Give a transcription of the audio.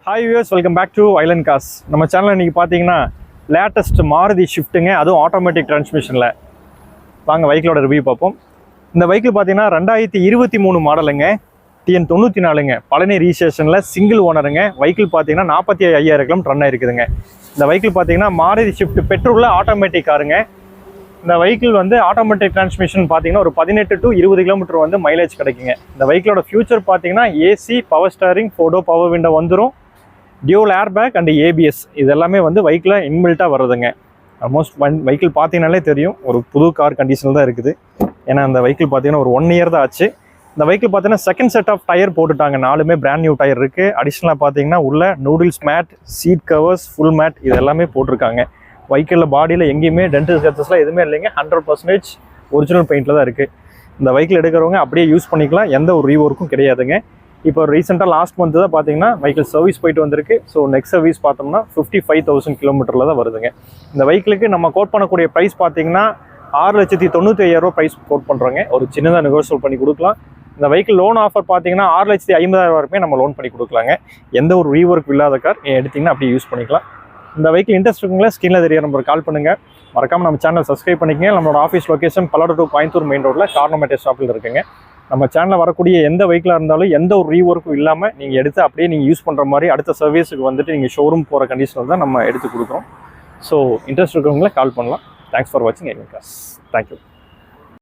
Hi viewers, welcome back to Island Cars. நம்ம சேனலில் இன்றைக்கி பார்த்தீங்கன்னா லேட்டஸ்ட் மாருதி ஷிஃப்ட்டுங்க, அதுவும் ஆட்டோமேட்டிக் டிரான்ஸ்மிஷனில். வாங்க வெஹிக்கிளோட ரிவ்யூ பார்ப்போம். இந்த வெஹிக்கிள் பார்த்தீங்கன்னா 2023 மாடலுங்க, TN 94ங்க, பழனி ரீசேஷனில் சிங்கிள் ஓனருங்க. வெஹிக்கிள் பார்த்தீங்கன்னா 45,000 கிலோமீட்டர் ரன் ஆயிருக்குதுங்க. இந்த வெஹிக்கிள் பார்த்தீங்கன்னா மாருதி ஷிஃப்ட் பெட்ரோலில் ஆட்டோமேட்டிக் காருங்க. இந்த வெஹிக்கிள் வந்து ஆட்டோமேட்டிக் டிரான்ஸ்மிஷன் பார்த்தீங்கன்னா ஒரு 18 to 20 கிலோமீட்டர் வந்து மைலேஜ் கிடைக்குங்க. இந்த வெஹிக்கிளோட ஃபியூச்சர் பார்த்தீங்கன்னா AC, power steering, photo power window வந்துடும், dual air bag and ABS இது எல்லாமே வந்து வெஹிக்கிளில் இன்பில்ட்டாக வருதுங்க. ஆல்மோஸ்ட் வெஹிக்கிள் பார்த்தீங்கனாலே தெரியும் ஒரு புது கார் கண்டிஷனில் தான் இருக்குது. ஏன்னா அந்த வெஹிக்கிள் பார்த்தீங்கன்னா ஒரு 1 இயர் தான் ஆச்சு. இந்த வெஹிக்கிள் பார்த்தீங்கன்னா செகண்ட் செட் ஆஃப் டயர் போட்டுட்டாங்க, 4மே பிராண்ட் நியூ டயர் இருக்குது. அடிஷ்னலாக பார்த்தீங்கன்னா உள்ள noodles mat, seat covers, full mat இது எல்லாமே போட்டிருக்காங்க. வெஹிக்கிளில் பாடியில் எங்கேயுமே டென்டல் ஸ்க்ராச்சஸ்லாம் எதுவுமே இல்லைங்க, 100% ஒரிஜினல் பெயிண்டில் தான் இருக்குது. இந்த வெஹிக்கிள் எடுக்கிறவங்க அப்படியே யூஸ் பண்ணிக்கலாம், எந்த ஒரு ரீவொர்க்கும் கிடையாதுங்க. இப்போ ரீசெண்டாக லாஸ்ட் மந்த் தான் பார்த்தீங்கன்னா வெஹிக்கிள் சர்வீஸ் போயிட்டு வந்திருக்கு. ஸோ நெக்ஸ்ட் சர்வீஸ் பார்த்தோம்னா 55,000 கிலோமீட்டரில் தான் வருதுங்க. இந்த வெஹிக்கிளுக்கு நம்ம கோட் பண்ணக்கூடிய ப்ரைஸ் பார்த்தீங்கன்னா 6,95,000 ப்ரைஸ் கோட் பண்ணுறோங்க. ஒரு சின்னதாக நெகோசியேட் பண்ணி கொடுக்கலாம். இந்த வெஹிக்கிள் லோன் ஆஃபர் பார்த்தீங்கன்னா 6,50,000 வரைக்குமே நம்ம லோன் பண்ணி கொடுக்கலாங்க. எந்த ஒரு ரீவொர்க் இல்லாத கார் எடுத்திங்கன்னா அப்படியே யூஸ் பண்ணிக்கலாம். இந்த வெஹிக்கிள் இன்ட்ரெஸ்ட் இருக்குங்களா, ஸ்க்ரீனில் தெரிய நம்பர் கால் பண்ணுங்கள். மறக்காமல் நம்ம சேனல் சப்ஸ்கிரைப் பண்ணிக்கங்க. நம்மளோட office location Palladam to Coimbatore main ரோட்டில் கார்னோமேட்டர் ஷாப்பில் இருக்குங்க. நம்ம சேனலில் வரக்கூடிய எந்த வெஹிக்கிளாக இருந்தாலும் எந்த ஒரு ரீவொர்க்கும் இல்லாமல் நீங்கள் எடுத்து அப்படியே நீங்கள் யூஸ் பண்ணுற மாதிரி அடுத்த சர்வீஸுக்கு வந்துட்டு நீங்கள் ஷோரூம் போகிற கண்டிஷனில் தான் நம்ம எடுத்து கொடுக்குறோம். ஸோ இன்ட்ரெஸ்ட் இருக்கிறவங்களே கால் பண்ணலாம். தேங்க்ஸ் ஃபார் வாட்சிங் ஐலண்ட் கார்ஸ். தேங்க்யூ.